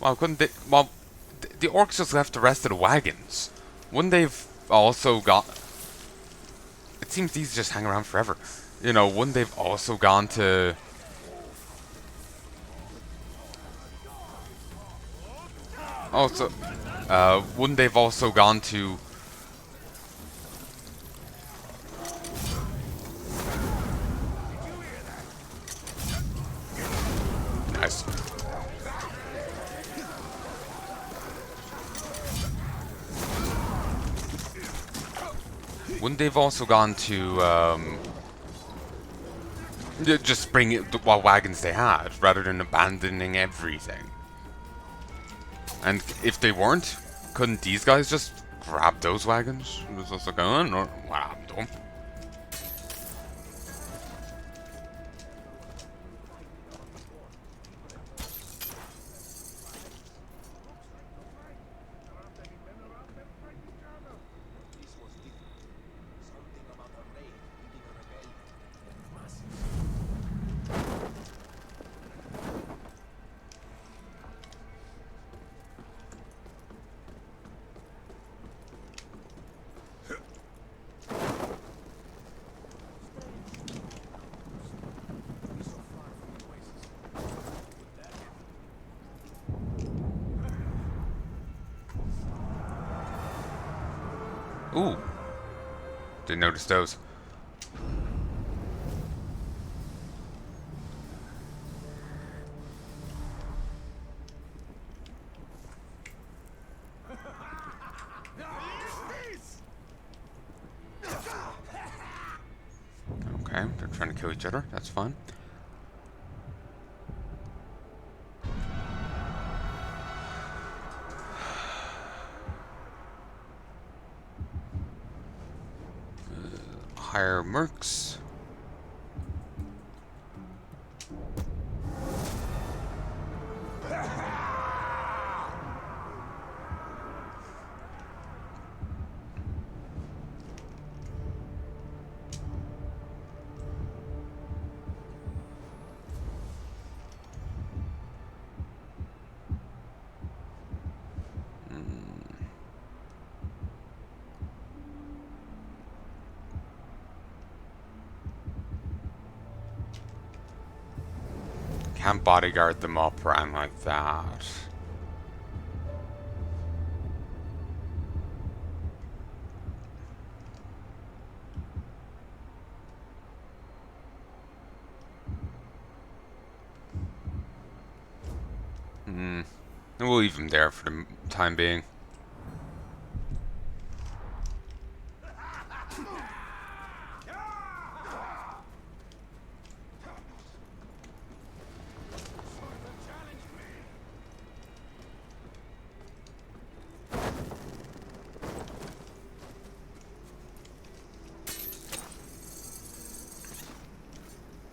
Well, couldn't they? Well, the orcs just left the rest of the wagons. Wouldn't they've also got? It seems these just hang around forever. You know, wouldn't they've also gone to? Also, wouldn't they've also gone to? Nice. Wouldn't they've also gone to just bring what wagons they had rather than abandoning everything? And if they weren't, couldn't these guys just grab those wagons? It was just like, oh, no, what happened to them? Ooh, didn't notice those. Okay, they're trying to kill each other. That's fine. Hire mercs. Can't bodyguard them up or anything like that. Hmm. We'll leave them there for the time being.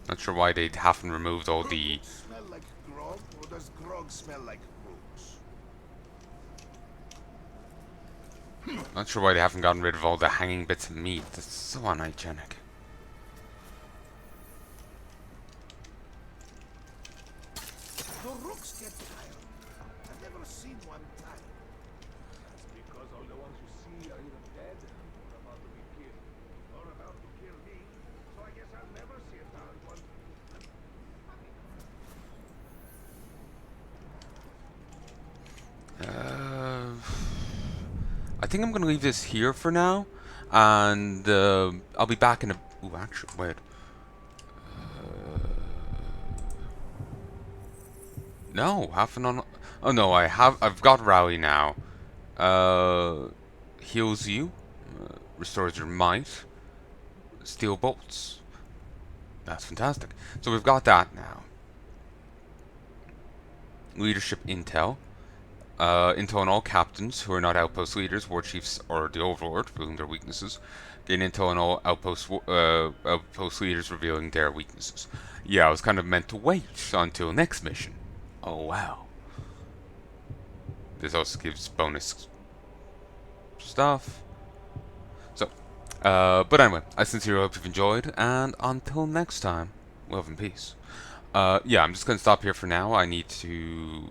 Not sure why they haven't removed all the. Smell like grog, or does grog smell like crooks? Not sure why they haven't gotten rid of all the hanging bits of meat. That's so unhygienic. The rooks get tired. I've never seen one tired. That's because all the ones you see are either dead or about to be killed. Or about to kill me. So I guess I'll never see a tired one. I think I'm gonna leave this here for now, and I'll be back in a. Ooh, actually, wait. No, haven't on. Oh no, I have. I've got rally now. Heals you, restores your might, steel bolts. That's fantastic. So we've got that now. Leadership intel. Intel on all captains who are not outpost leaders, war chiefs, or the overlord, revealing their weaknesses. Gain intel on all outpost leaders, revealing their weaknesses. Yeah, I was kind of meant to wait until next mission. Oh wow. This also gives bonus stuff. So, but anyway, I sincerely hope you've enjoyed, and until next time, love and peace. Yeah, I'm just gonna stop here for now. I need to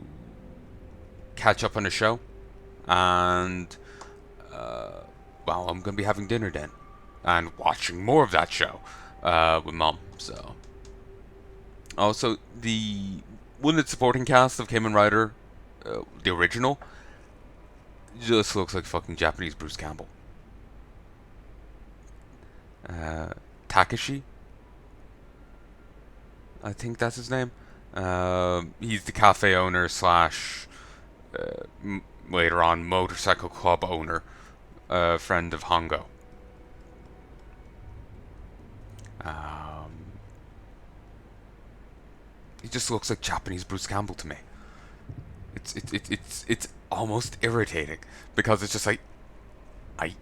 catch up on the show, and well, I'm gonna be having dinner then, and watching more of that show with mom. So, also the one that's supporting cast of Kamen Rider, the original, just looks like fucking Japanese Bruce Campbell. Uh, Takashi, I think that's his name. He's the cafe owner slash later on motorcycle club owner, friend of Hongo. Um, he just looks like Japanese Bruce Campbell to me. It's almost irritating because it's just like I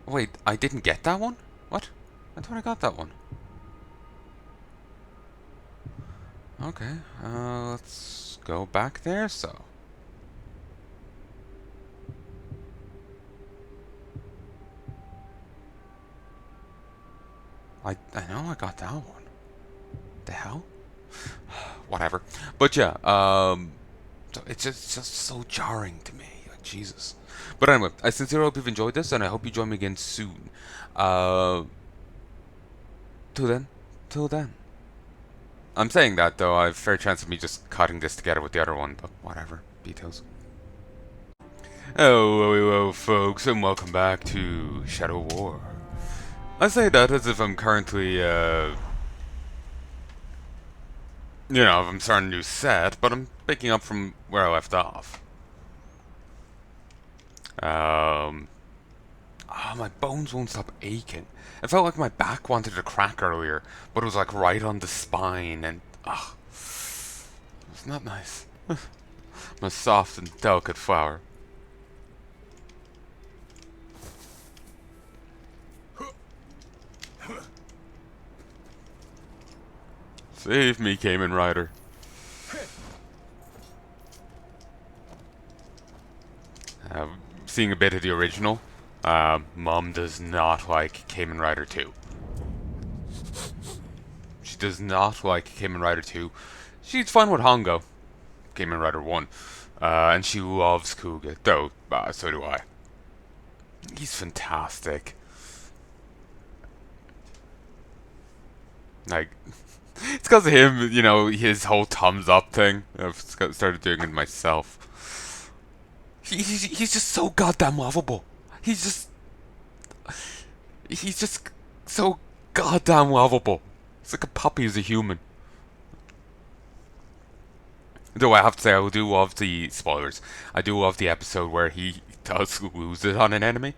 wait, I didn't get that one. What? I thought I got that one. Okay, let's go back there. So I know I got that one. The hell? Whatever. But yeah, so it's just so jarring to me. Like Jesus. But anyway, I sincerely hope you've enjoyed this, and I hope you join me again soon. Uh, till then, till then. I'm saying that though, I have a fair chance of me just cutting this together with the other one, but whatever. Details. Hello, folks, and welcome back to Shadow War. I say that as if I'm currently, I'm starting a new set, but I'm picking up from where I left off. My bones won't stop aching. It felt like my back wanted to crack earlier, but it was like right on the spine, and it's not nice. I'm a soft and delicate flower. Save me, Kamen Rider. Uh, Seeing a bit of the original, Mom does not like Kamen Rider 2. She does not like Kamen Rider 2. She's fine with Hongo, Kamen Rider 1. And she loves Kuga, though, so do I. He's fantastic. Like, it's because of him, his whole thumbs up thing. I've started doing it myself. He's just so goddamn lovable. He's just so goddamn lovable. It's like a puppy is a human. Though I have to say, I do love the spoilers. I do love the episode where he does lose it on an enemy.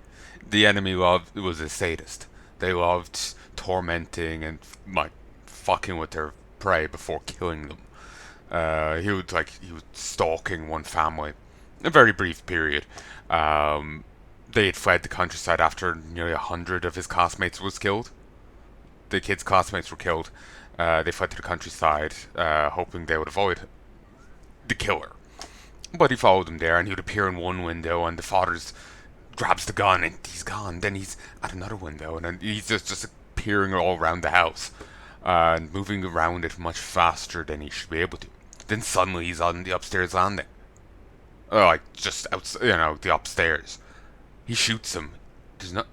The enemy was a sadist. They loved tormenting and like fucking with their prey before killing them. He was stalking one family, a very brief period. They had fled the countryside after nearly 100 of his classmates was killed. The kids' classmates were killed. They fled to the countryside, hoping they would avoid the killer. But he followed them there, and he would appear in one window, and the father's grabs the gun, and he's gone. Then he's at another window, and then he's just appearing all around the house, and moving around it much faster than he should be able to. Then suddenly he's on the upstairs landing, like just outside, the upstairs. He shoots him.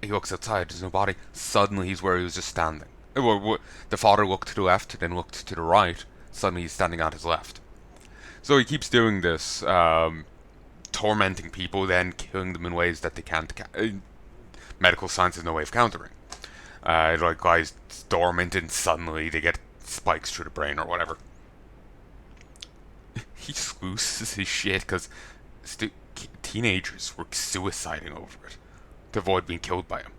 He looks outside. There's no body. Suddenly he's where he was just standing. The father looked to the left, then looked to the right. Suddenly he's standing on his left. So he keeps doing this, tormenting people, then killing them in ways that they can't. Medical science has no way of countering. Like guys dormant and suddenly they get spikes through the brain or whatever. He just loses his shit because teenagers were suiciding over it to avoid being killed by him.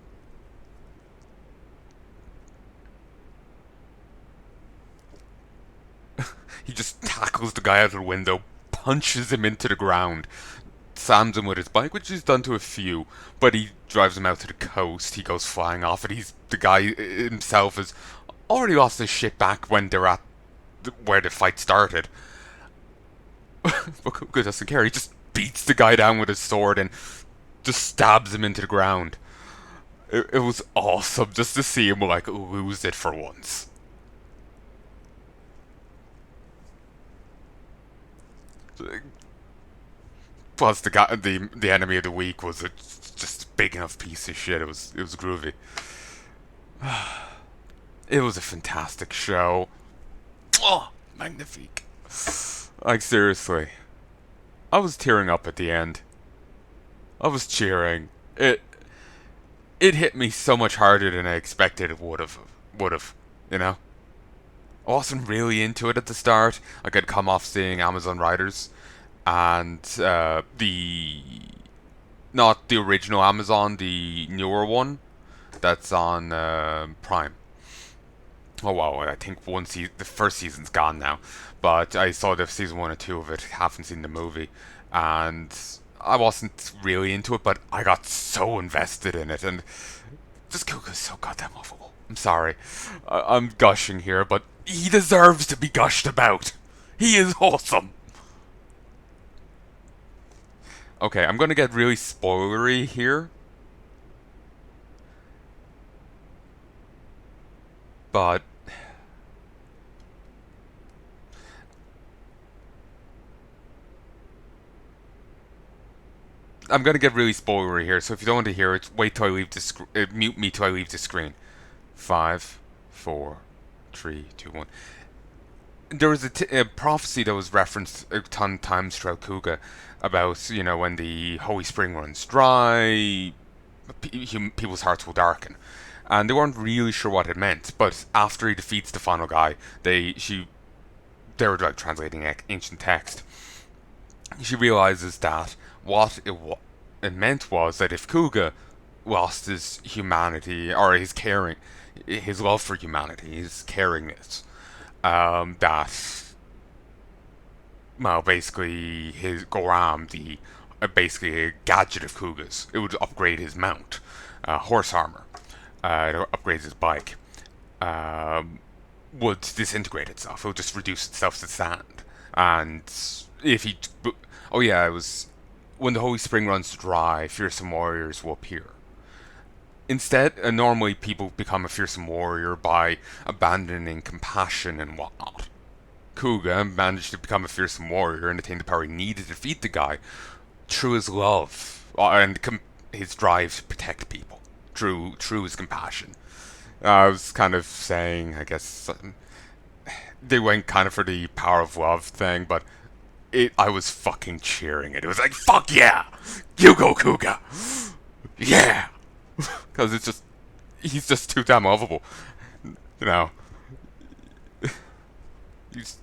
He just tackles the guy out of the window, punches him into the ground, slams him with his bike, which he's done to a few, but he drives him out to the coast. He goes flying off, and the guy himself has already lost his shit back when they're at where the fight started. But Kuga doesn't care. He just beats the guy down with his sword and just stabs him into the ground. It was awesome just to see him like lose it for once. Plus, the enemy of the week was a just big enough piece of shit. It was groovy. It was a fantastic show. Oh, magnifique. Like seriously, I was tearing up at the end. I was cheering. It hit me so much harder than I expected it would have. Would have, you know. I wasn't really into it at the start. Like I'd come off seeing Amazon Riders, and the not the original Amazon, the newer one that's on Prime. Oh wow, I think the first season's gone now, but I saw the season 1 and 2 of it. Haven't seen the movie, and I wasn't really into it, but I got so invested in it, and this Kuga's so goddamn lovable. I'm sorry, I'm gushing here, but he deserves to be gushed about. He is awesome. Okay, I'm gonna get really spoilery here, but I'm gonna get really spoilery here. So if you don't want to hear it, wait till I leave mute me till I leave the screen. 5, 4, 3, 2, 1. There was a prophecy that was referenced a ton of times throughout Kuga about, when the Holy Spring runs dry, people's hearts will darken. And they weren't really sure what it meant, but after he defeats the final guy, they were like translating ancient text. She realizes that it meant was that if Kuga lost his humanity or his love for humanity, his caringness, that well, basically his Goram, the basically a gadget of Kuga's, it would upgrade his mount, horse armor, it upgrades his bike, um, would disintegrate itself. It would just reduce itself to sand. And if he, oh yeah, it was when the Holy Spring runs dry, fearsome warriors will appear. Instead, normally people become a fearsome warrior by abandoning compassion and whatnot. Kuga managed to become a fearsome warrior and attain the power he needed to defeat the guy through his love and his drive to protect people, through his compassion. I was kind of saying, I guess, they went kind of for the power of love thing, but I was fucking cheering it. It was like, fuck yeah! You go, Kuga! Yeah! Because he's just too damn lovable. You know. He's,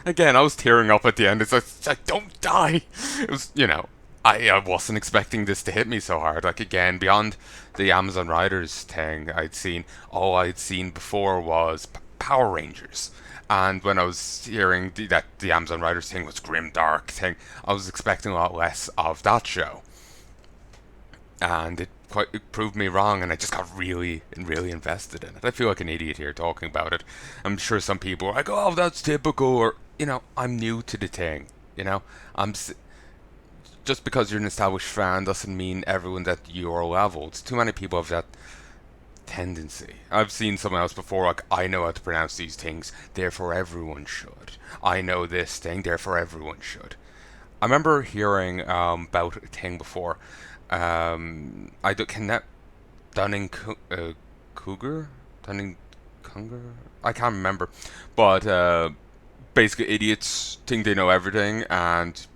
again, I was tearing up at the end. It's like, don't die! It was, I wasn't expecting this to hit me so hard. Like, again, beyond the Amazon Riders thing all I'd seen before was Power Rangers. And when I was hearing that the Amazon Riders thing was grim dark thing, I was expecting a lot less of that show. And it proved me wrong, and I just got really invested in it. I feel like an idiot here talking about it. I'm sure some people are like, "Oh, that's typical," or I'm new to the thing. I'm just because you're an established fan doesn't mean everyone's at your level. Too many people have that tendency. I've seen someone else before, like, I know how to pronounce these things, therefore everyone should. I know this thing, therefore everyone should. I remember hearing about a thing before. I don't can that Dunning Cougar Dunning Cougar. I can't remember, but basically idiots think they know everything, and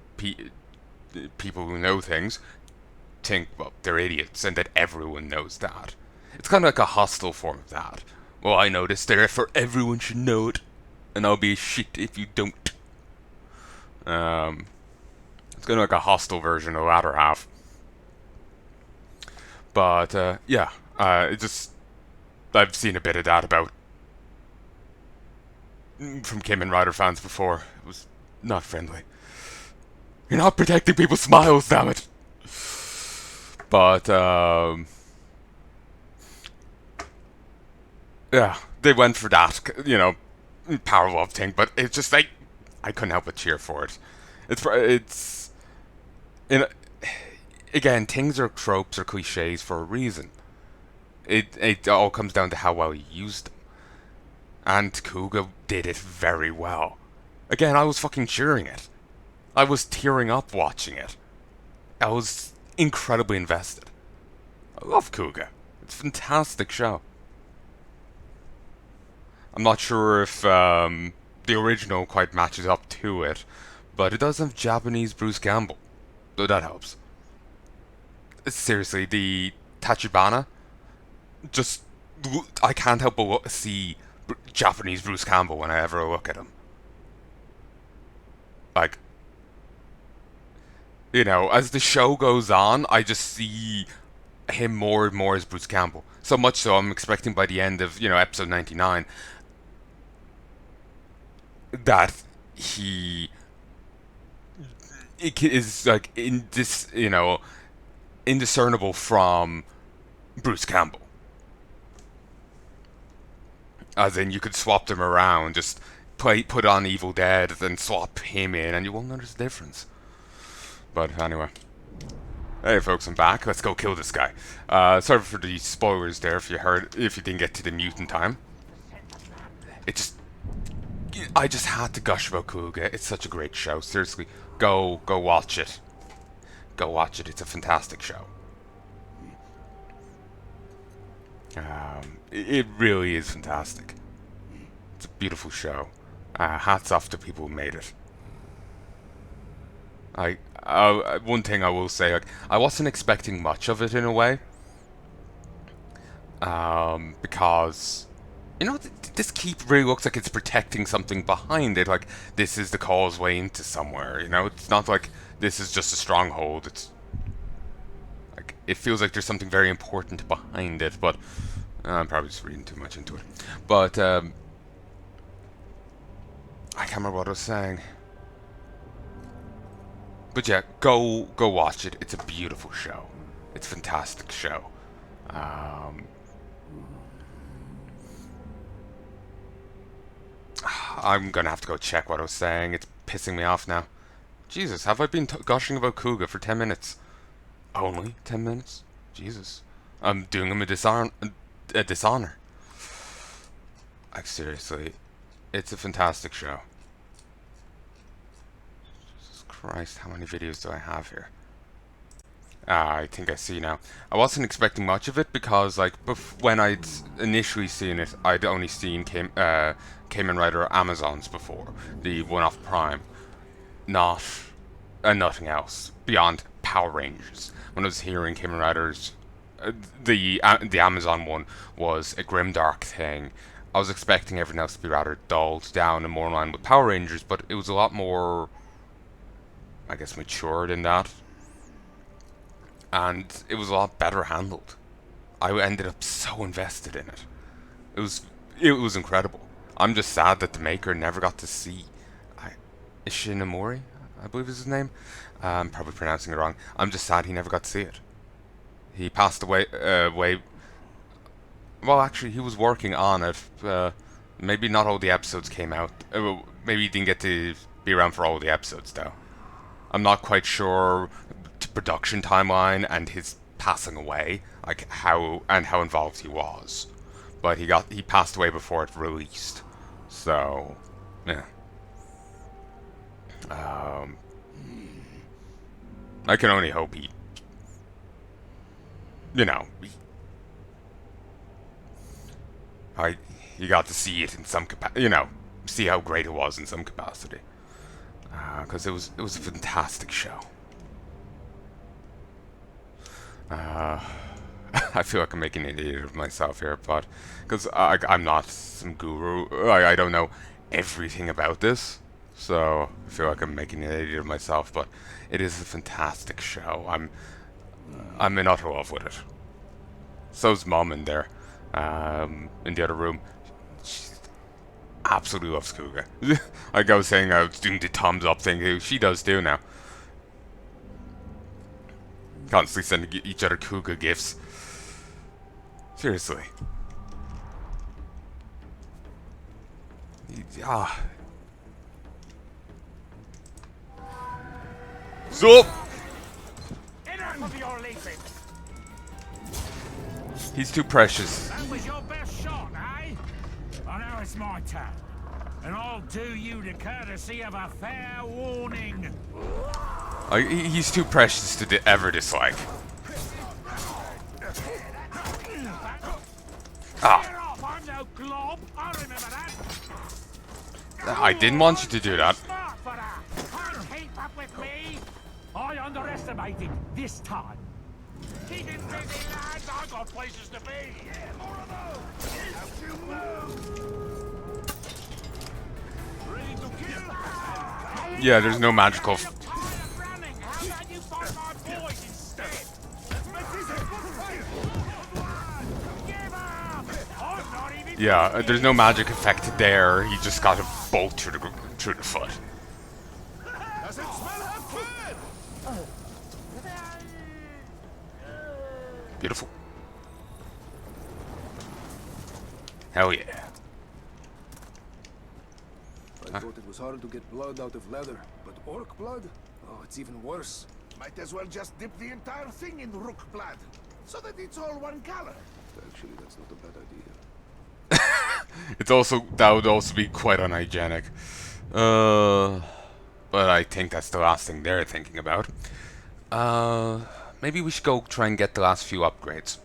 people who know things think, well, they're idiots, and that everyone knows that. It's kind of like a hostile form of that. Well, I know this, therefore everyone should know it, and I'll be a shit if you don't. It's kind of like a hostile version of the latter half. But yeah, I've seen a bit of that about from Kamen Rider fans before. It was not friendly. You're not protecting people's smiles, damn it. But yeah, they went for that, power love thing. But it's just like I couldn't help but cheer for it. It's in again, things are tropes or cliches for a reason. It all comes down to how well you use them. And Kuga did it very well. Again, I was fucking cheering it. I was tearing up watching it. I was incredibly invested. I love Kuga. It's a fantastic show. I'm not sure if the original quite matches up to it, but it does have Japanese Bruce Campbell, so that helps. Seriously, the Tachibana, just I can't help but see Japanese Bruce Campbell whenever I look at him. Like, as the show goes on, I just see him more and more as Bruce Campbell. So much so, I'm expecting by the end of episode 99 that he is like in this indiscernible from Bruce Campbell. As in, you could swap them around, just put on Evil Dead, then swap him in, and you won't notice the difference. But anyway. Hey folks, I'm back. Let's go kill this guy. Sorry for the spoilers there if you didn't get to the mutant time. I just had to gush about Kuga. It's such a great show. Seriously, go watch it. Go watch it. It's a fantastic show. It really is fantastic. It's a beautiful show. Hats off to people who made it. One thing I will say, like, I wasn't expecting much of it in a way, because this keep really looks like it's protecting something behind it. Like, this is the causeway into somewhere. It's not like this is just a stronghold. It's like it feels like there's something very important behind it. But I'm probably just reading too much into it. But I can't remember what I was saying. But yeah, go watch it. It's a beautiful show. It's a fantastic show. I'm gonna have to go check what I was saying. It's pissing me off now. Jesus, have I been gushing about Kuga for 10 minutes? Only 10 minutes? Jesus. I'm doing him a dishonor. Like, seriously. It's a fantastic show. Christ, how many videos do I have here? I think I see now. I wasn't expecting much of it because, like, when I'd initially seen it, I'd only seen Kamen Rider Amazons before, the one-off Prime, nothing else beyond Power Rangers. When I was hearing Kamen Riders, the Amazon one was a grimdark thing. I was expecting everything else to be rather dulled down and more in line with Power Rangers, but it was a lot more, I guess, mature than that. And it was a lot better handled. I ended up so invested in it. It was incredible. I'm just sad that the maker never got to see Ishinomori, I believe is his name. I'm probably pronouncing it wrong. I'm just sad he never got to see it. He passed away. Well, actually, he was working on it. Maybe not all the episodes came out. Maybe he didn't get to be around for all the episodes, though. I'm not quite sure the production timeline and his passing away, like how involved he was. But he passed away before it released. So, yeah. I can only hope he got to see it in some capacity, see how great it was in some capacity. Because it was a fantastic show. I feel like I'm making an idiot of myself here, but because I'm not some guru, I don't know everything about this, so I feel like I'm making an idiot of myself. But it is a fantastic show. I'm in utter love with it. So's Mom in there, in the other room. She absolutely loves Kuga. Like I was saying, I was doing the thumbs up thing. She does too now. Constantly sending each other Kuga gifts. Seriously. So. Enough of your leaping. He's too precious. That was your best shot, eh? Well, now it's my turn. And I'll do you the courtesy of a fair warning. He's too precious to ever dislike. Ah, I'm no glob. I remember that. I didn't want you to do that. Smart for that. Can't keep up with me. I underestimated this time. Keep him busy, lads. I got places to be. Yeah, more of those. As you move. Ready to kill? Yeah, there's no magical. Tired of running. How about you find my boys instead? Give up! I'm not even. Yeah, there's no magic effect there. He just got a bolt through the foot. Does it smell of food? Beautiful. Hell yeah. I thought it was hard to get blood out of leather, but orc blood? Oh, it's even worse. Might as well just dip the entire thing in rook blood, so that it's all one color. Actually, that's not a bad idea. That would also be quite unhygienic. But I think that's the last thing they're thinking about. Maybe we should go try and get the last few upgrades.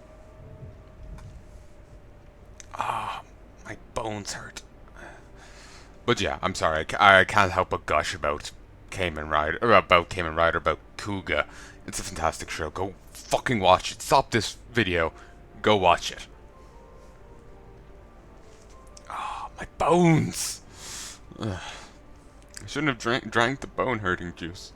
Ah, my bones hurt. But yeah, I'm sorry. I can't help but gush about Kamen Rider, about Kuga. It's a fantastic show. Go fucking watch it. Stop this video. Go watch it. Ah, my bones. Ugh. I shouldn't have drank the bone hurting juice.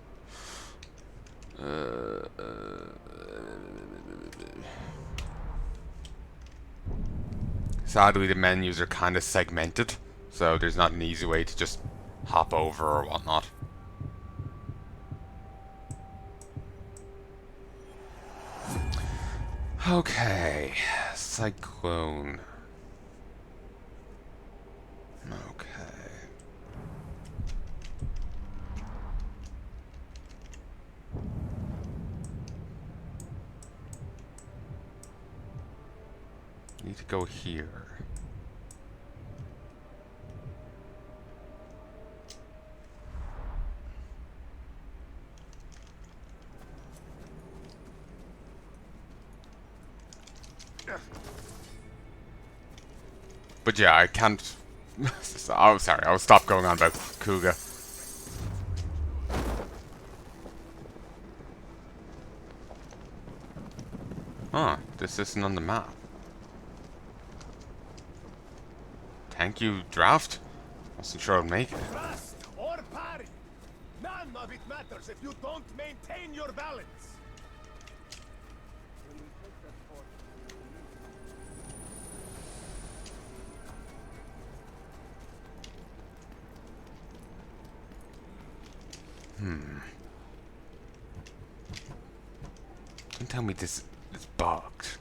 Sadly, the menus are kind of segmented, so there's not an easy way to just hop over or whatnot. Okay, Cyclone. Okay. Need to go here. But yeah, I can't. Oh, sorry. I'll stop going on about Kuga. Huh, this isn't on the map. Thank you, draft. Wasn't sure I'd make it. Trust or parry. None of it matters if you don't maintain your balance. Don't tell me this is bugged.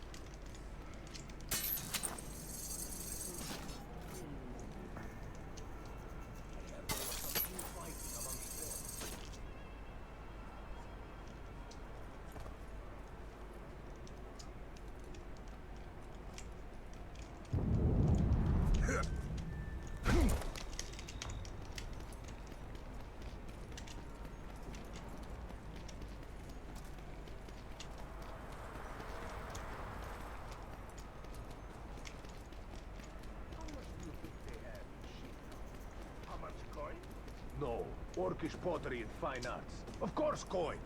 No, orcish pottery and fine arts. Of course, coin.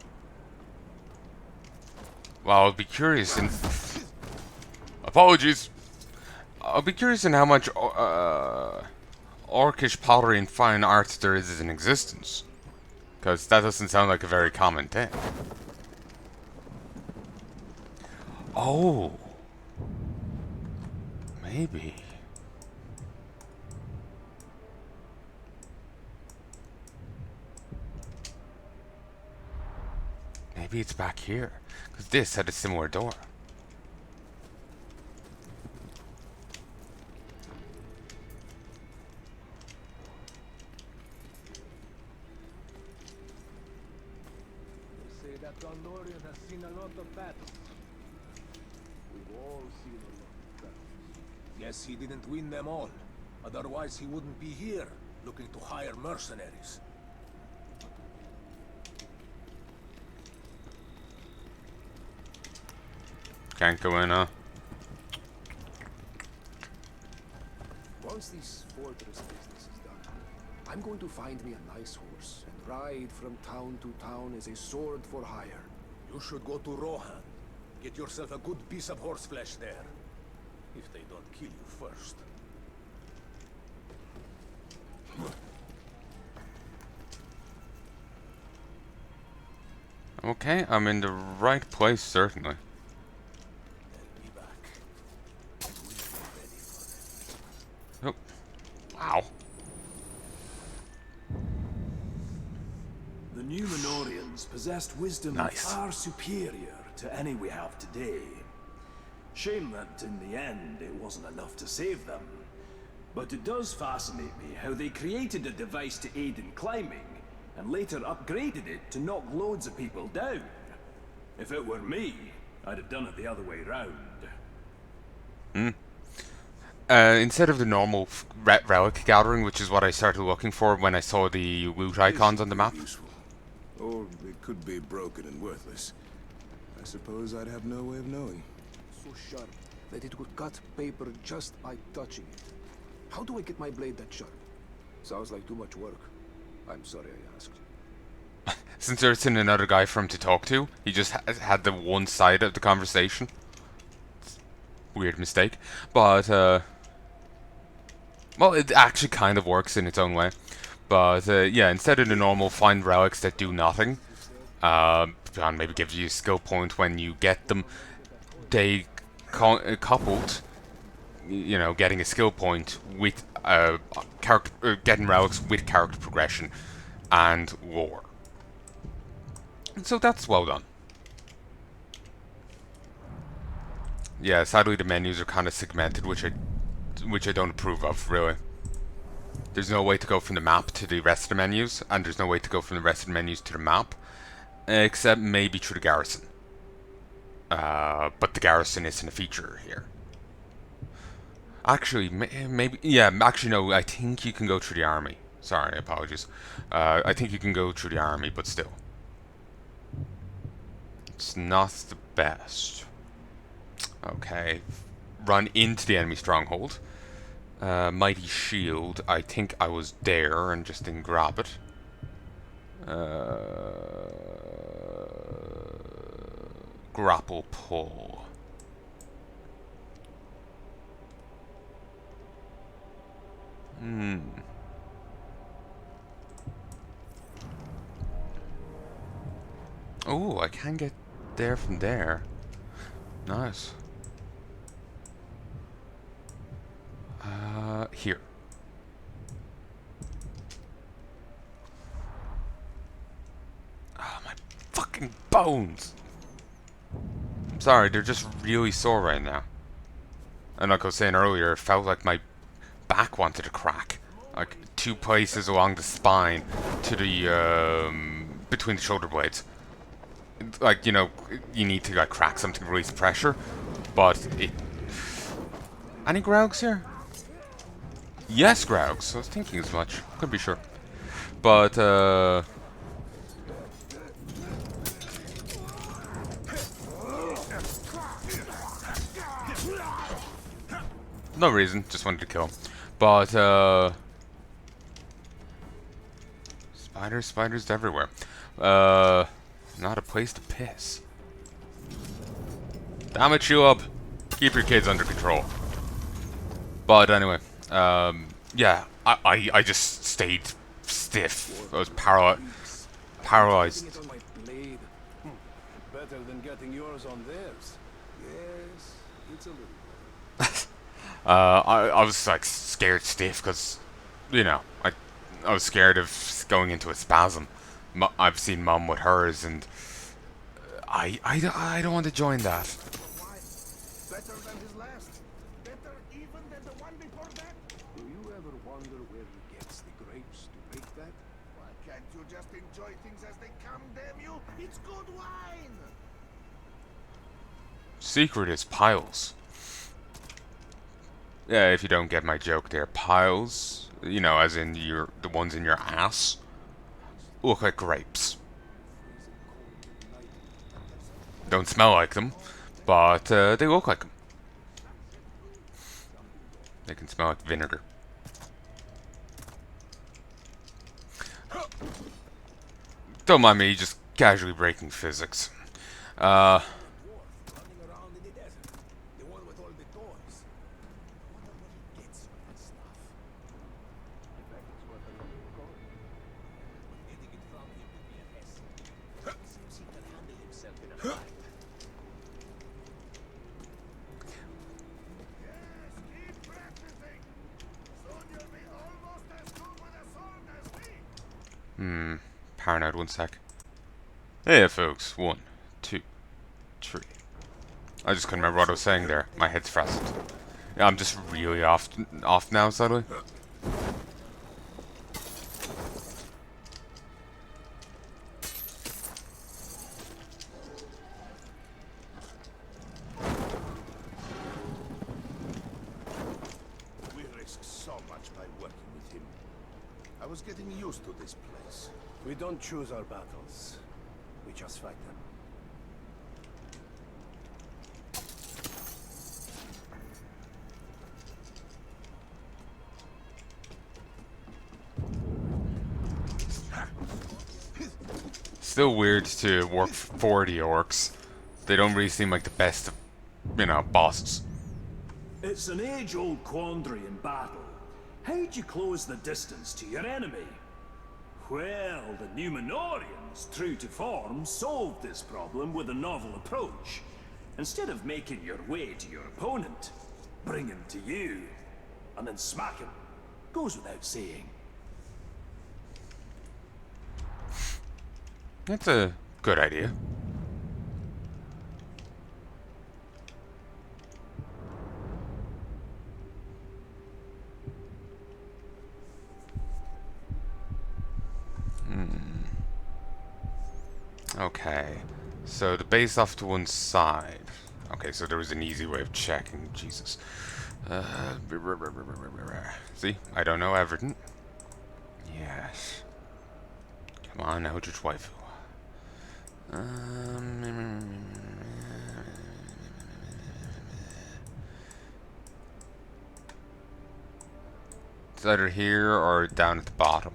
Well, I'll be curious in... Apologies! I'll be curious in how much orcish pottery and fine arts there is in existence. Because that doesn't sound like a very common thing. Oh! Maybe. Maybe it's back here. Because this had a similar door. They say that Gondorian has seen a lot of battles. We've all seen a lot of battles. Guess he didn't win them all. Otherwise he wouldn't be here, looking to hire mercenaries. Can't go in, huh? Once this fortress business is done, I'm going to find me a nice horse and ride from town to town as a sword for hire. You should go to Rohan. Get yourself a good piece of horseflesh there. If they don't kill you first. Okay, I'm in the right place, certainly. I'll be back. Will you be ready for Oh. it? Wow. The Numenorians possessed wisdom Nice. far superior to any we have today. Shame that in the end it wasn't enough to save them. But it does fascinate me how they created a device to aid in climbing, and later upgraded it to knock loads of people down. If it were me, I'd have done it the other way round. Instead of the normal relic gathering, which is what I started looking for when I saw the loot icons on the map. Useful. Or it could be broken and worthless. I suppose I'd have no way of knowing. So sharp that it would cut paper just by touching it. How do I get my blade that sharp? Sounds like too much work. I'm sorry I asked. Since there isn't another guy for him to talk to, he just had the one side of the conversation. Weird mistake. But, well, it actually kind of works in its own way. But, yeah, instead of the normal find relics that do nothing, and maybe gives you a skill point when you get them, they coupled, you know, getting a skill point with getting relics with character progression and lore. So that's well done. Yeah, sadly the menus are kind of segmented, which I don't approve of, really. There's no way to go from the map to the rest of the menus, and there's no way to go from the rest of the menus to the map, except maybe through the garrison. But the garrison isn't a feature here. Actually, maybe, yeah, actually no, I think you can go through the army. Sorry, apologies. I think you can go through the army, but still. It's not the best. Okay, run into the enemy stronghold. Mighty Shield, I think I was there and just didn't grab it. Grapple pull. Oh, I can get there from there. Nice. Here. Ah, my fucking bones! I'm sorry, they're just really sore right now. And like I was saying earlier, it felt like my back wanted to crack. Like, 2 places along the spine to the, between the shoulder blades. Like, you know, you need to, like, crack something to release pressure. But it... Any Graugs here? Yes, Graugs. I was thinking as much. Couldn't be sure. But, no reason. Just wanted to kill him. But, spiders everywhere. Not a place to piss. Damn it, Shelob. Keep your kids under control. But anyway, yeah, I just stayed stiff. I was paralyzed. Getting it on my blade. Better than getting yours on theirs. Yes, it's a little better. I was like scared stiff because, you know, I was scared of going into a spasm. I've seen Mum with hers, and I don't want to join that. Why? Better than his last? Better even than the one before that? Do you ever wonder where he gets the grapes to make that? Why can't you just enjoy things as they come, damn you? It's good wine! Secret is piles. Yeah, if you don't get my joke there, piles, you know, as in the ones in your ass, look like grapes. Don't smell like them, but they look like them. They can smell like vinegar. Don't mind me just casually breaking physics. Uh, Running around in the desert. The one with all the toys. I wonder where he gets all that stuff. I bet it's worth a little gold. But getting it from him would be a hassle. He seems he can handle himself in a fight. Yes, keep practicing. Soon you'll be almost as good with a sword as me. Paranoid, one sec. Hey, folks. 1, 2, 3. I just couldn't remember what I was saying there. My head's frazzled. Yeah, I'm just really off now, suddenly. We risk so much by working with him. I was getting used to this place. We don't choose our battles. We just fight them. Still weird to work for the orcs. They don't really seem like the best of, bosses. It's an age-old quandary in battle. How'd you close the distance to your enemy? Well, the Numenorians, true to form, solved this problem with a novel approach. Instead of making your way to your opponent, bring him to you, and then smack him. Goes without saying. That's a good idea. Okay, so the base off to one side. Okay, so there was an easy way of checking. Jesus. See, I don't know everything. Yes. Come on now, just waifu. It's either here or down at the bottom.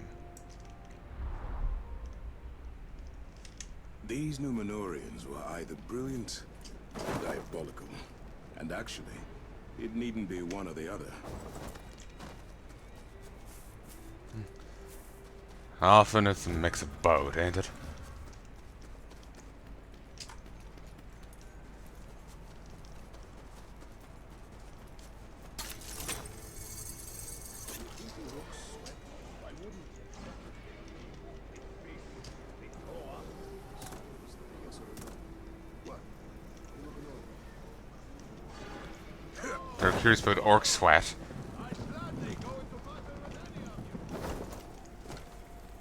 These Numenorians were either brilliant or diabolical. And actually, it needn't be one or the other. Often it's a mix of both, ain't it? They're curious about orc sweat.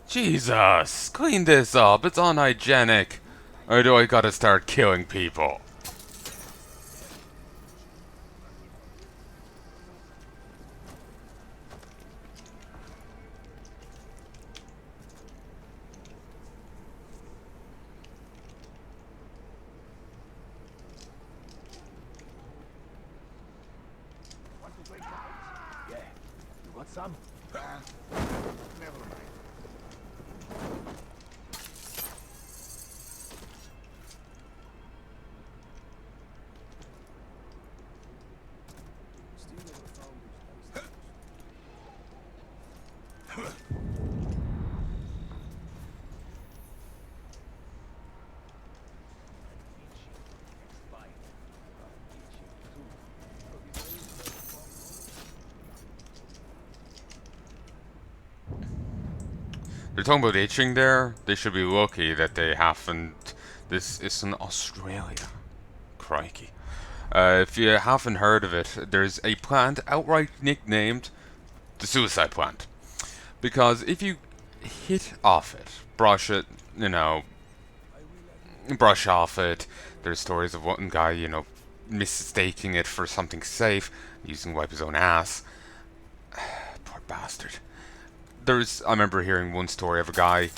Jesus! Clean this up, it's unhygienic. Or do I gotta start killing people? Want to break down? Yeah. You got some? Never mind. Still never found those nice They're talking about itching there. They should be lucky that they haven't. This is in Australia. Crikey. If you haven't heard of it, there's a plant outright nicknamed the suicide plant. Because if you hit off it, brush it, brush off it, there's stories of one guy, mistaking it for something safe, using to wipe his own ass. Poor bastard. I remember hearing one story of a guy,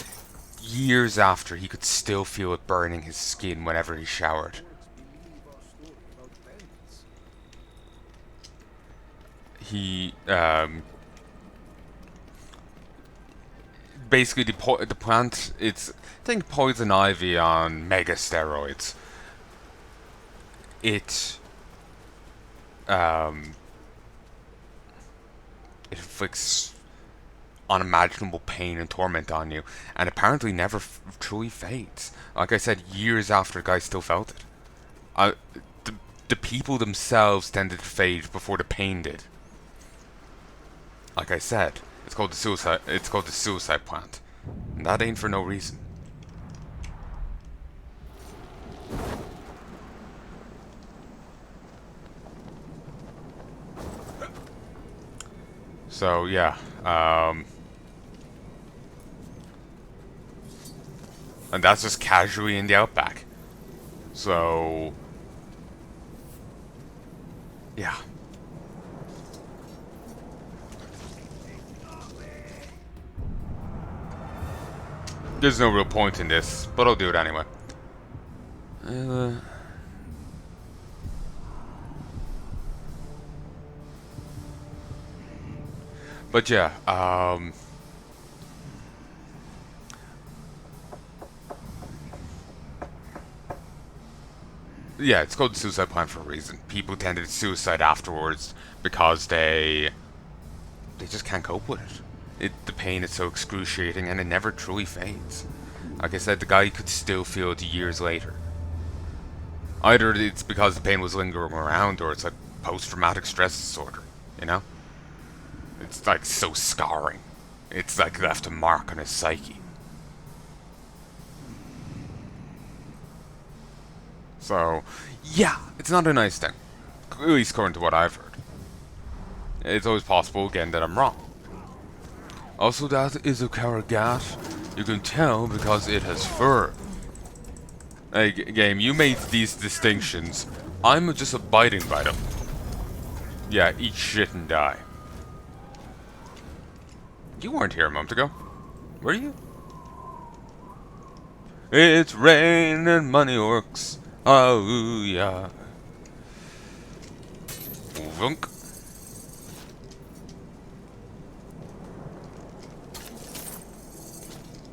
years after, he could still feel it burning his skin whenever he showered. he basically the plant. It's, I think, poison ivy on mega steroids. It um, it inflicts unimaginable pain and torment on you, and apparently never truly fades. Like I said, years after, the guy still felt it. Uh, the, the people themselves tended to fade before the pain did. Like I said, it's called the suicide. It's called the suicide plant, and that ain't for no reason. So yeah, and that's just casually in the outback. So yeah. There's no real point in this, but I'll do it anyway. But yeah, yeah, it's called the suicide plan for a reason. People tended to suicide afterwards because they just can't cope with it. The pain is so excruciating, and it never truly fades. Like I said, the guy could still feel it years later. Either it's because the pain was lingering around, or it's like post-traumatic stress disorder. You know, it's like so scarring. It's like left a mark on his psyche. So, yeah, it's not a nice thing. At least according to what I've heard. It's always possible, again, that I'm wrong. Also, that is a Karagat. You can tell because it has fur. Hey, game, you made these distinctions. I'm just abiding by them. Yeah, eat shit and die. You weren't here a moment ago. Were you? It's rain and money works. Oh, yeah. Vunk.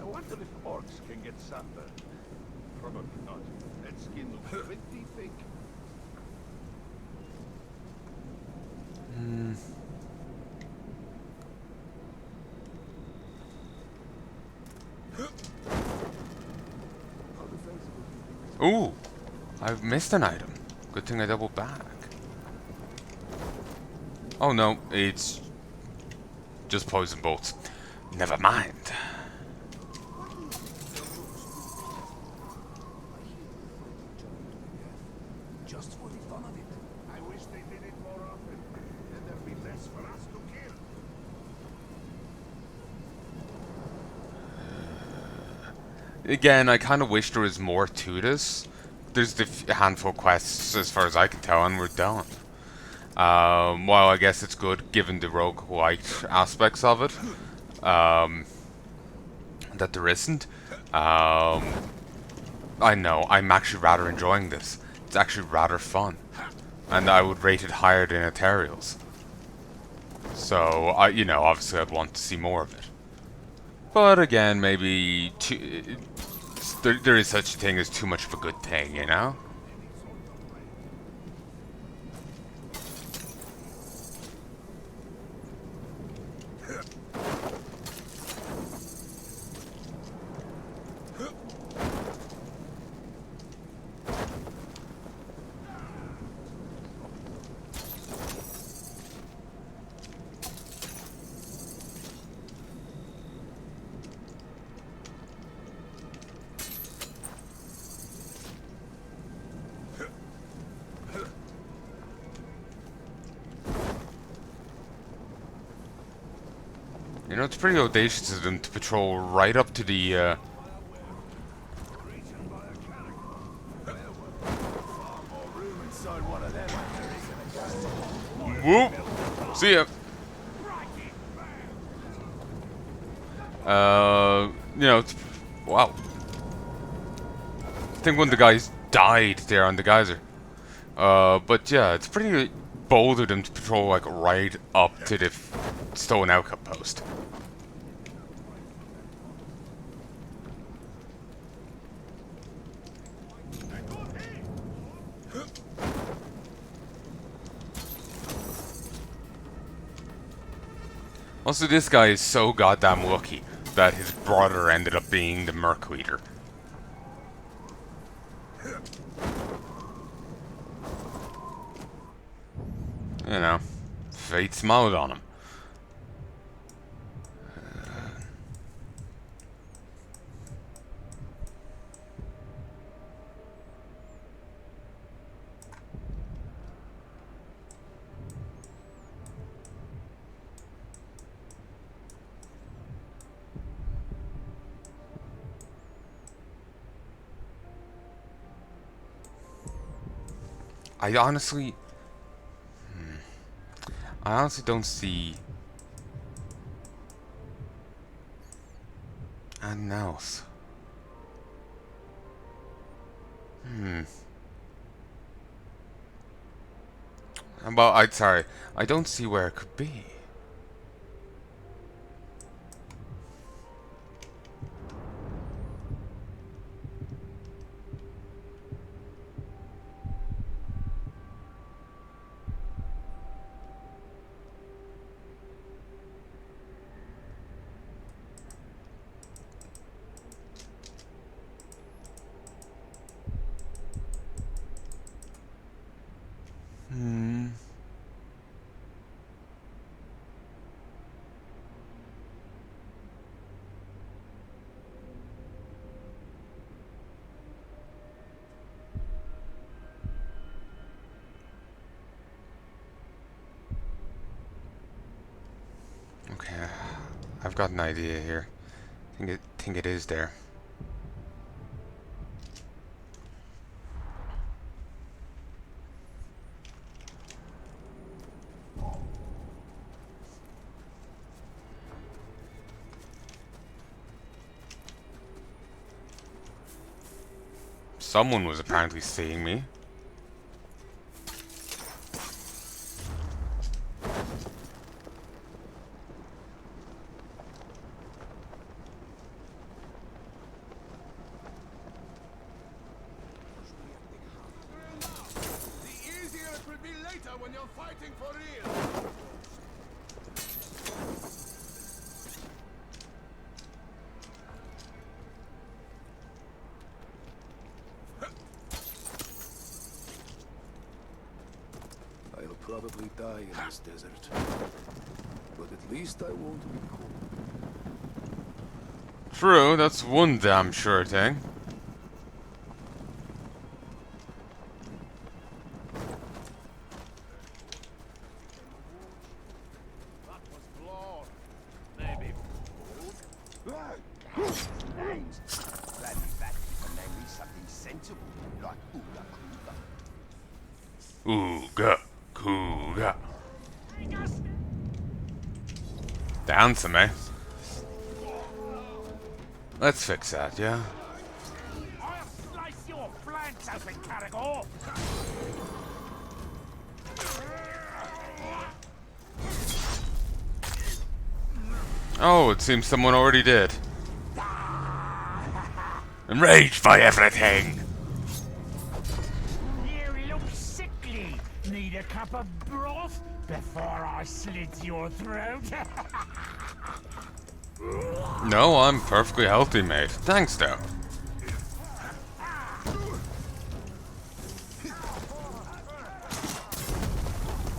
I wonder if orcs can get sunburned. Probably not. That skin looks pretty thick. Ooh, I've missed an item. Good thing I doubled back. Oh no, it's just poison bolts. Never mind. Just for the fun of it. I wish they did it more often. Then there'd be less for us to kill. Again, I kind of wish there was more to this. There's the handful of quests, as far as I can tell, and we're done. While I guess it's good, given the roguelite aspects of it, that there isn't. I know, I'm actually rather enjoying this. It's actually rather fun. And I would rate it higher than Ethereal's. So, obviously I'd want to see more of it. But again, maybe there is such a thing as too much of a good thing, you know? You know, it's pretty audacious of them to patrol right up to the, Whoop! See ya! Wow. I think one of the guys died there on the geyser. But yeah, it's pretty boldered them to patrol like right up to the stone outpost. Also, this guy is so goddamn lucky that his brother ended up being the Merc Leader. You know, fate smiled on him. I honestly don't see anything else. Well, sorry, I don't see where it could be. Okay, I've got an idea here. Think it is there. Someone was apparently seeing me. The easier it will be later when you're fighting for real. I'll probably die in this desert. But at least I won't be cold. True, that's one damn sure thing. That was blood. Maybe food. Names. Glad we back for naming something sensible, like Ooga Kooga. Ooga, Kooga. Dance me. Let's fix that, yeah? I'll slice your flanks open, Caragor! Oh, it seems someone already did. Enraged by everything! You look sickly. Need a cup of broth before I slit your throat? No, I'm perfectly healthy, mate. Thanks, though.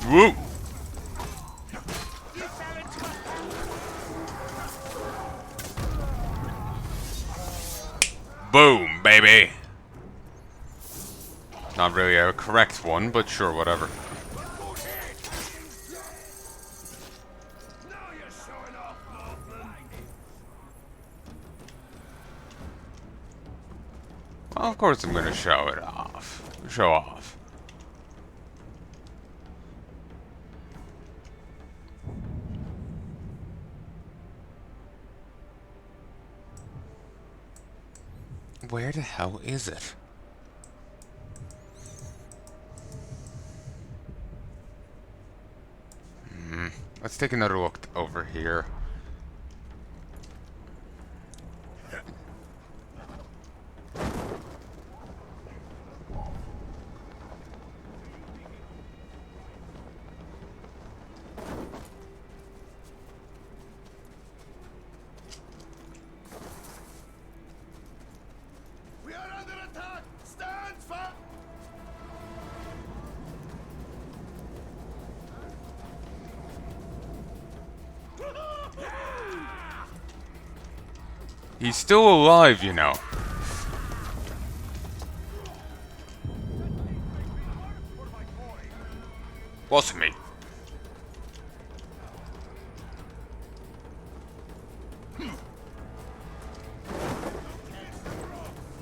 Woo! Boom, baby! Not really a correct one, but sure, whatever. Now you're showing off, Northland. Well, of course I'm gonna show it off. Show off. Where the hell is it? Let's take another look over here. We are under attack! Stand fast! He's still alive, you know. Wasn't me.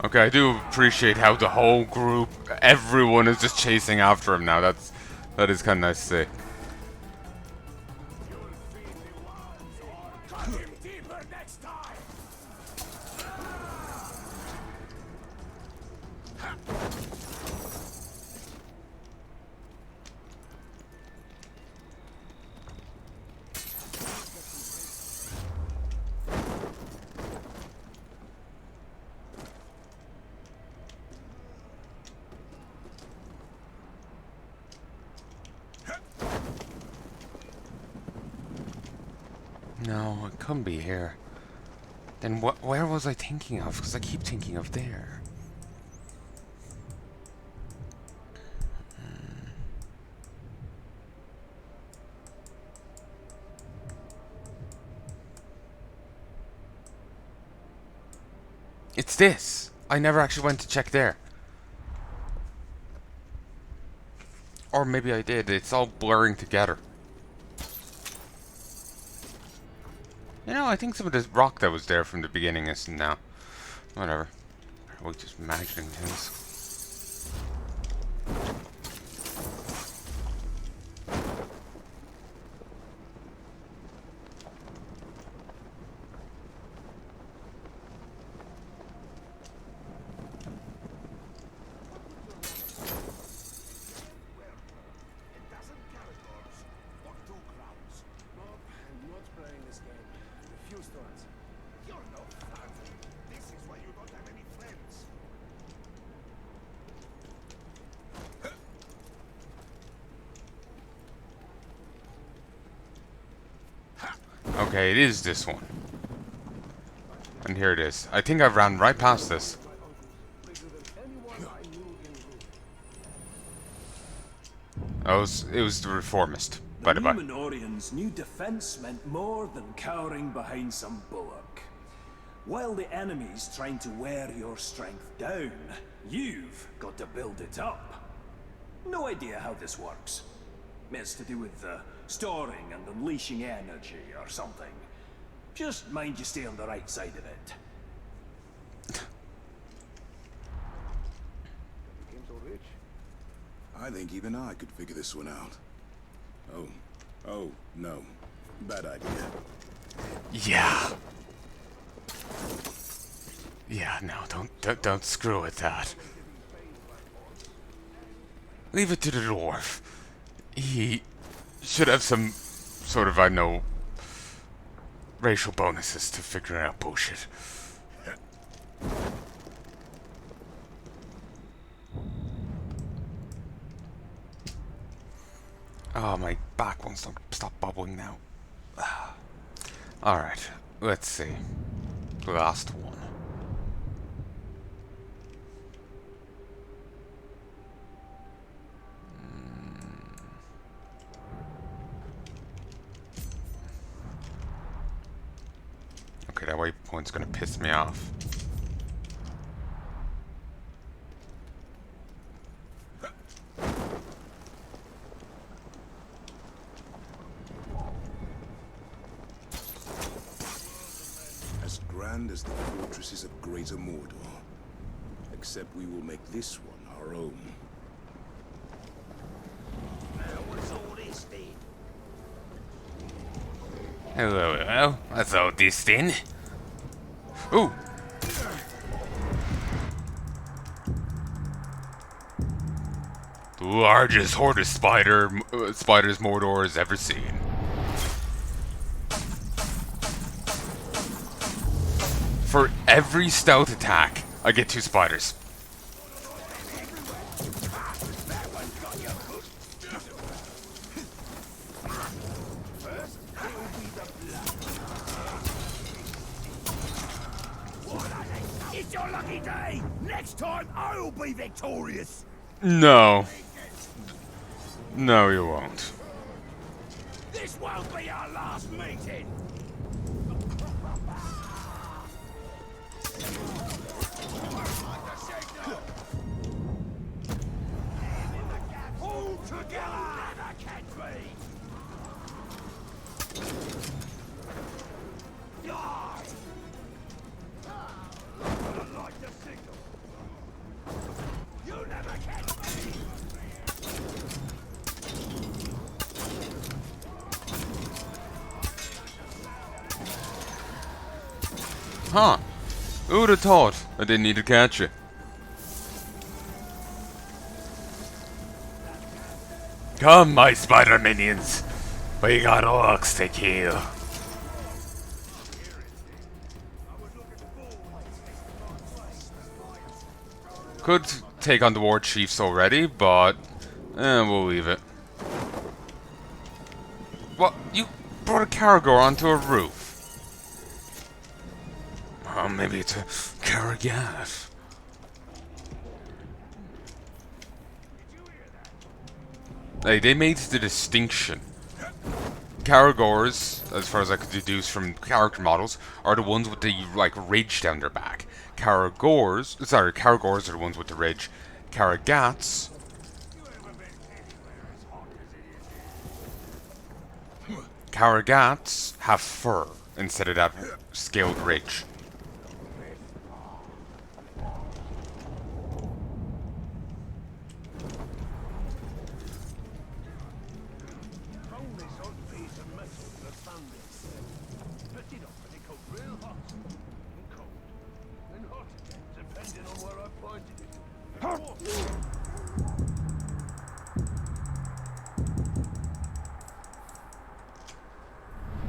Okay, I do appreciate how the whole group, everyone is just chasing after him now. That is kind of nice to see. Cut him deeper next time! No, it couldn't be here. Then where was I thinking of? Because I keep thinking of there. It's this. I never actually went to check there. Or maybe I did. It's all blurring together. You know, I think some of this rock that was there from the beginning isn't now. Whatever. We're just imagining things. You're no fun. This is why you don't have any friends. Okay, it is this one. And here it is. I think I've ran right past this. It was the Reformist, by the The by. Numenorians' new defense meant more than cowering behind some bulwark. While the enemy's trying to wear your strength down, you've got to build it up. No idea how this works. It's to do with storing and unleashing energy or something. Just mind you stay on the right side of it. Became so rich. I think even I could figure this one out. Oh, no. Bad idea. Yeah. Yeah, no, don't screw with that. Leave it to the dwarf. He should have some sort of, I know, racial bonuses to figure out bullshit. Oh, my back won't stop bubbling now. Alright, let's see. Last one. Okay, that waypoint's gonna piss me off. As grand as the fortresses of Greater Mordor. Except we will make this one our own. Hello. What's all this then? Ooh! The largest horde of spiders Mordor has ever seen. For every stealth attack, I get 2 spiders. It's your lucky day! Next time, I'll be victorious! No. No, you won't. This won't be our last meeting! All together! Never catch me! Die! I like the signal! You'll never catch me! Huh. Who would have thought I didn't need to catch you? Come, my spider minions. We got orcs to kill. Could take on the war chiefs already, but we'll leave it. What? You brought a Caragor onto a roof? Oh, maybe it's a Karagat. Hey, they made the distinction. Caragors, as far as I could deduce from character models, are the ones with the, like, ridge down their back. Caragors are the ones with the ridge. Karagats... Karagats have fur instead of that scaled ridge.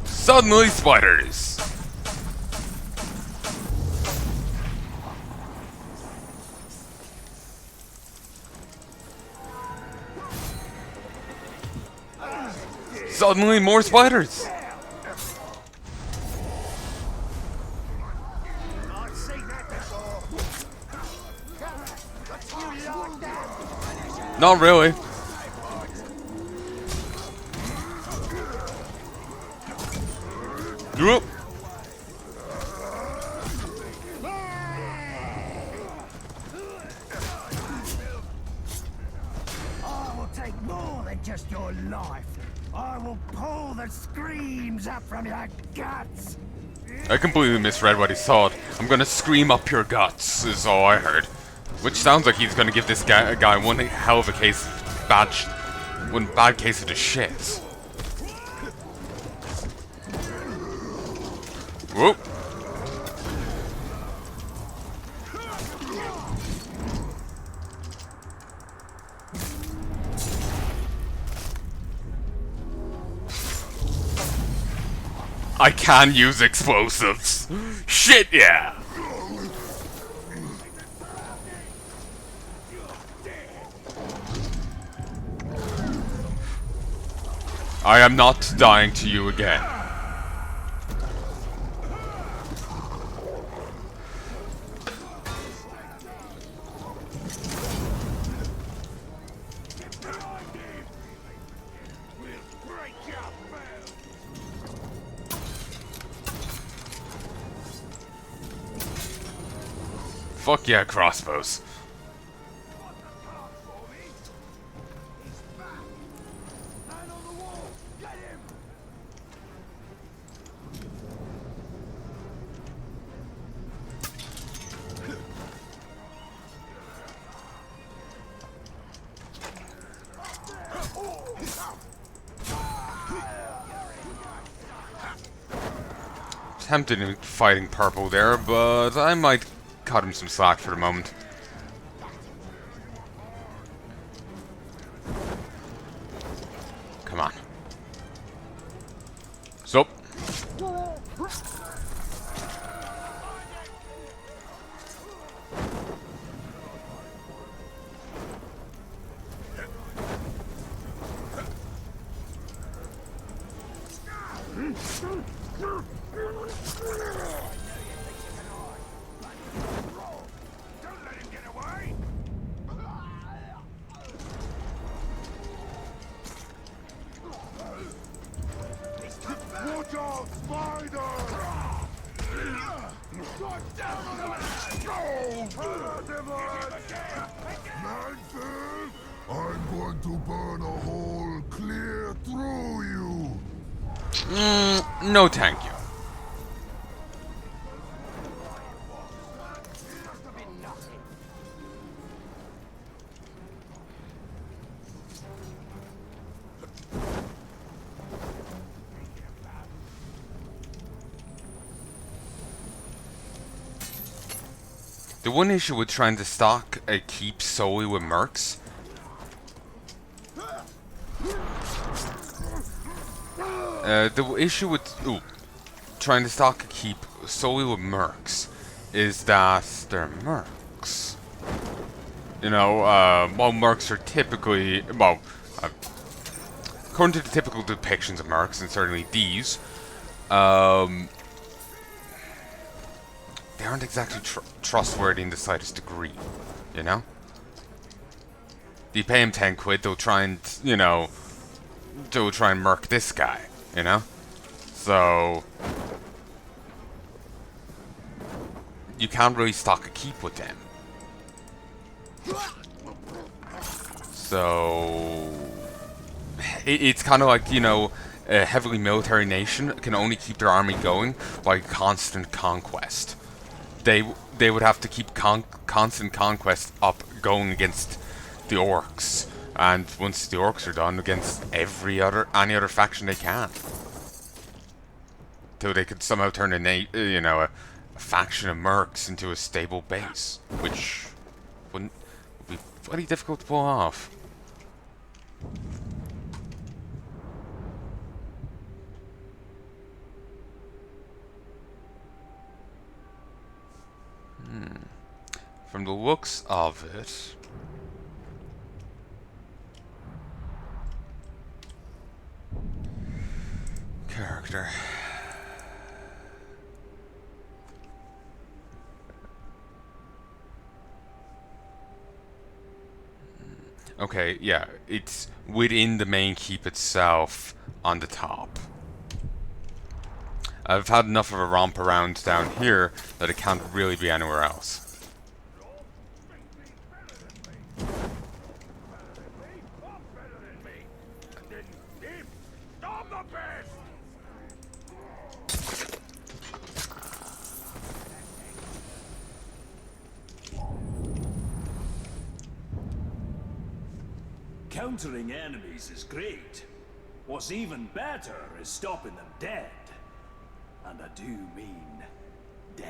Suddenly spiders! Suddenly more spiders! Not really. Whoop. I will take more than just your life. I will pull the screams up from your guts. I completely misread what he thought. I'm gonna scream up your guts, is all I heard. Which sounds like he's gonna give this guy one hell of a case of one bad case of the shits. Whoop. I can use explosives. Shit, yeah. I am not dying to you again. Fuck yeah, crossbows. Tempted in fighting purple there, but I might cut him some slack for the moment. Come on. So. Don't let him get away! Watch out, spider! Got down on him! Manfred, I'm going to burn a hole clear through you! No thank you. The one issue with trying to stock a keep solely with mercs the issue with trying to stock a keep solely with mercs is that they're mercs. You know, while mercs are typically, well, according to the typical depictions of mercs, and certainly these, they aren't exactly trustworthy in the slightest degree, you know? You pay him 10 quid, they'll try and, you know, they'll try and murk this guy, you know? So, you can't really stock a keep with them. So, it's kind of like, you know, a heavily military nation can only keep their army going by constant conquest. They would have to keep constant conquest up going against the orcs, and once the orcs are done, against any other faction they can, till they could somehow turn a faction of mercs into a stable base, which would be pretty difficult to pull off. From the looks of it, character. Okay, yeah, it's within the main keep itself on the top. I've had enough of a romp around down here that it can't really be anywhere else. Countering enemies is great. What's even better is stopping them dead. And I do mean dead.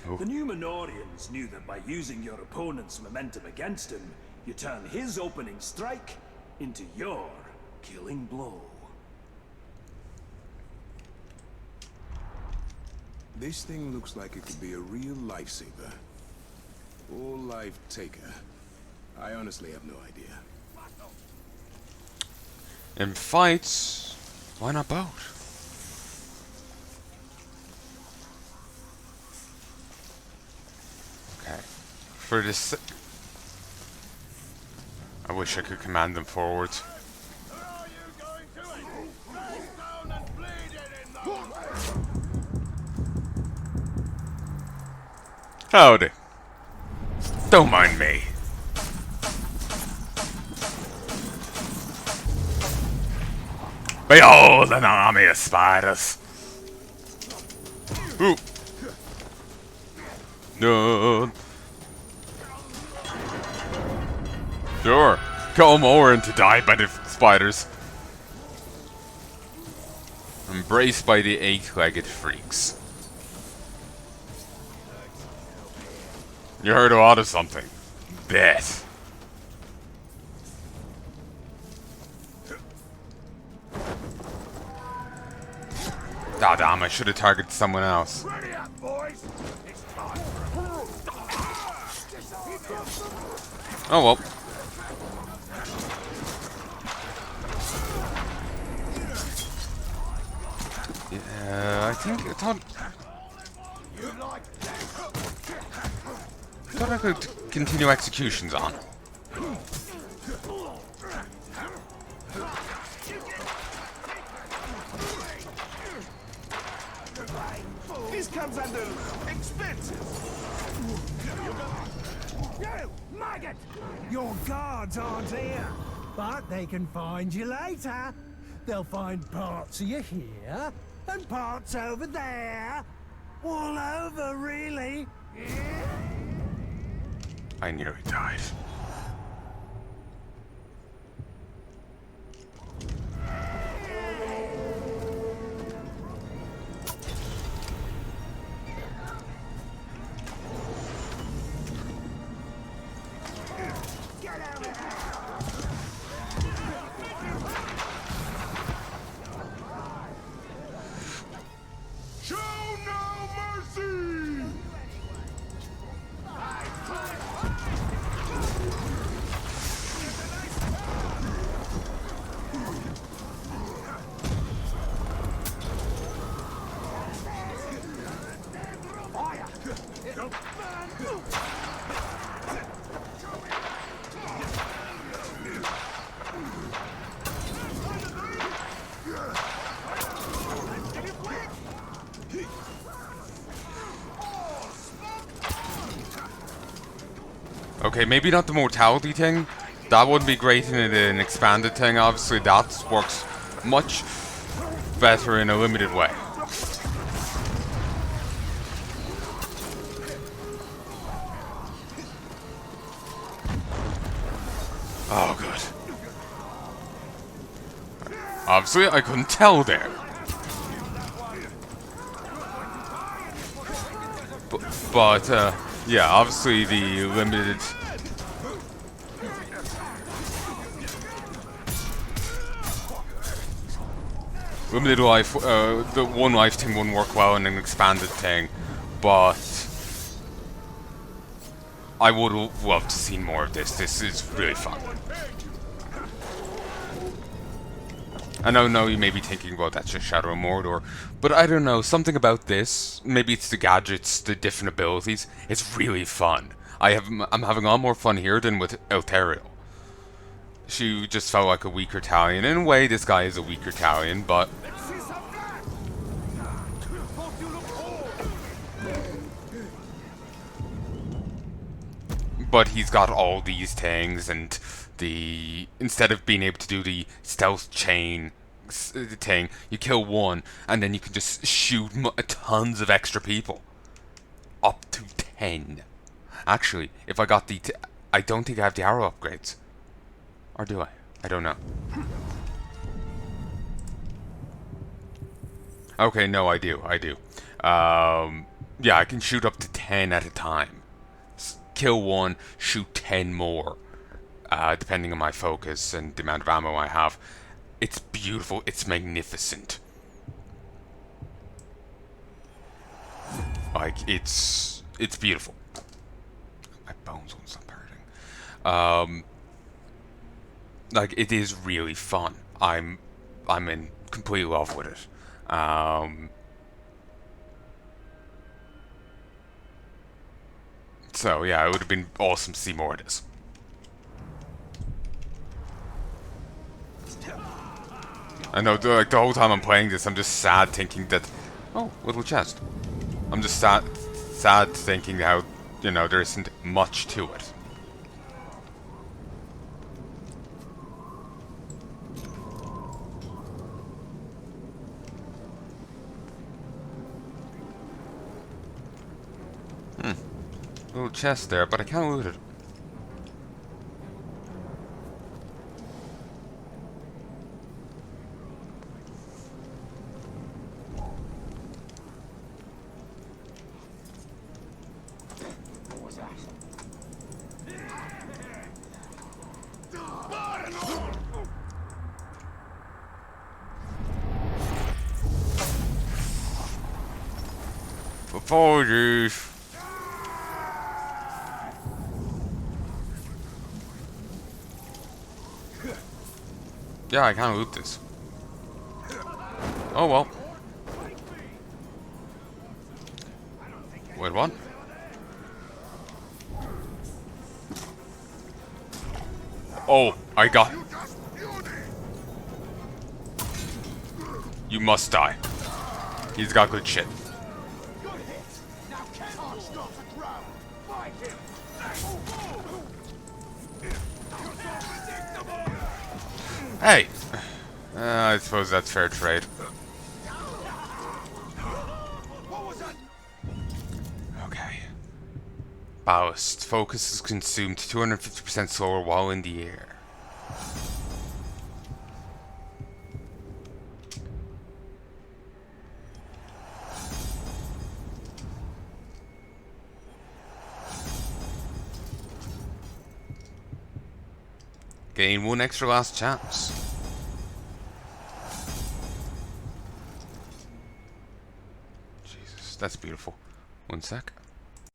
Oh. The Numenorians knew that by using your opponent's momentum against him, you turn his opening strike into your killing blow. This thing looks like it could be a real lifesaver. Or life taker. I honestly have no idea. In fights, why not both? Okay. For this, I wish I could command them forwards. Howdy. Don't mind me. Behold an army of spiders. Ooh. No. Sure. Come over and to die by the spiders. Embraced by the eight-legged freaks. You heard a lot of something. Bet. Ah, damn, I should have targeted someone else. Ready up, boys! It's time Oh well. thought I could continue executions on. This comes under expenses. You, maggot! Your guards aren't here, but they can find you later. They'll find parts of you here, and parts over there. All over, really. I nearly died. Show no mercy! Okay, maybe not the mortality thing. That would be great in an expanded thing. Obviously, that works much better in a limited way. Oh, good. Obviously, I couldn't tell there. But yeah, obviously the limited... Limited life, the one life thing wouldn't work well in an expanded thing, but I would love to see more of this. This is really fun. I know you may be thinking, well, that's just Shadow of Mordor, but I don't know, something about this, maybe it's the gadgets, the different abilities, it's really fun. I'm having a lot more fun here than with Elthariel. She just felt like a weaker Italian. In a way, this guy is a weaker Italian, but... But he's got all these things, and instead of being able to do the stealth chain thing, you kill one, and then you can just shoot tons of extra people. Up to 10. Actually, if I got I don't think I have the arrow upgrades. Or do I? I don't know. Okay, no, I do. Yeah, I can shoot up to 10 at a time. Kill one, shoot 10 more. Depending on my focus and the amount of ammo I have. It's beautiful. It's magnificent. Like, it's beautiful. My bones won't stop hurting. Like, it is really fun. I'm in complete love with it. So yeah, it would have been awesome to see more of this. I know, like, the whole time I'm playing this, I'm just sad thinking that, oh, little chest. I'm just sad thinking how, you know, there isn't much to it. Little chest there, but I can't loot it. Apologies. Yeah, I can't loot this. Oh well. Wait, what? Oh, I got... You must die. He's got good shit. Hey! I suppose that's fair trade. Okay. Ballast. Focus is consumed 250% slower while in the air. Gain 1 extra last chance. Jesus, that's beautiful. 1 sec.